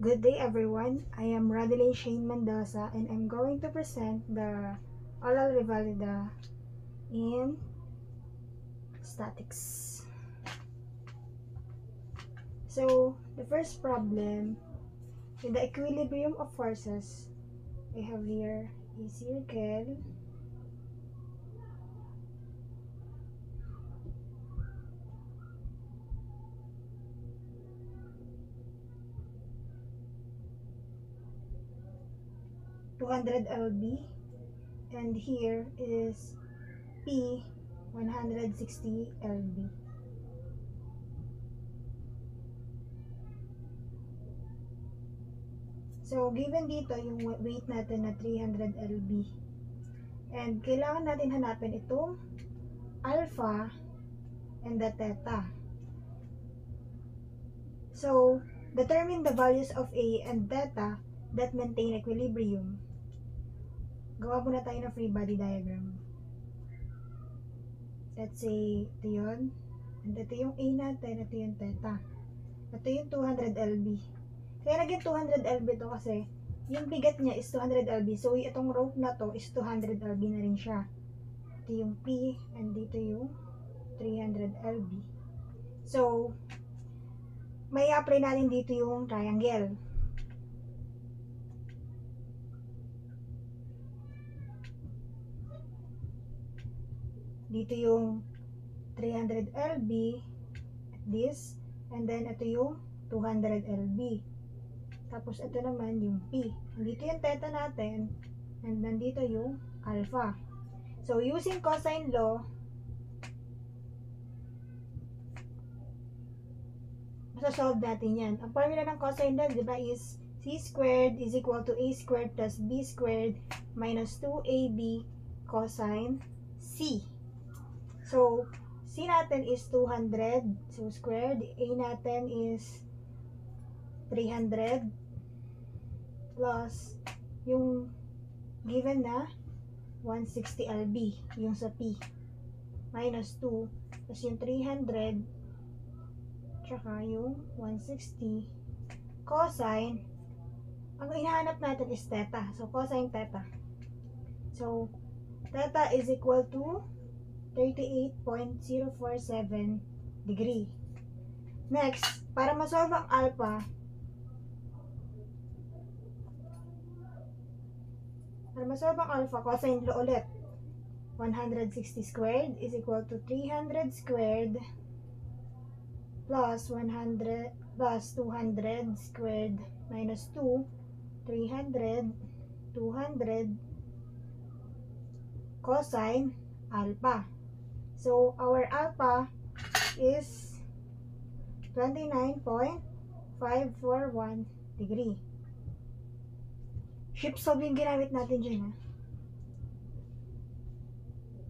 Good day everyone, I am Radeline Shane Mendoza and I'm going to present the oral revalida in statics. So, the first problem, in the equilibrium of forces, I have here a circle, (200 lb) and here is P 160 lb. So, given dito yung weight natin na 300 lb. And kailangan natin hanapin itong alpha and the theta. So, determine the values of A and theta that maintain equilibrium. Gawa muna tayo ng free body diagram. Let's say, ito yun. And ito yung A natin, ito yung theta. Ito yung 200 lb. Kaya naging 200 lb to kasi yung bigat niya is 200 lb. So, itong rope na to is 200 lb na rin siya. Ito yung P and dito yung 300 lb. So, may apply natin dito yung triangle. Dito yung 300 lb, this, and then ito yung 200 lb. Tapos ito naman yung P. Dito yung theta natin, and nandito yung alpha. So, using cosine law, masasolve natin yan. Ang formula ng cosine law, diba, is C squared is equal to A squared plus B squared minus 2AB cosine C. So, C natin is 200. So, squared. A natin is 300 plus yung given na 160 lb, yung sa P, minus 2, plus yung 300, tsaka yung 160, cosine, ang hinahanap natin is theta. So, cosine theta. So, theta is equal to 38.047 degree. Next, para masolve ang alpha, cosine law ulit. 160 squared is equal to 300 squared plus 100 plus 200 squared minus 2, 300, 200 cosine alpha. So, our alpha is 29.541 degree. Ship solve yung ginamit natin dyan, ha?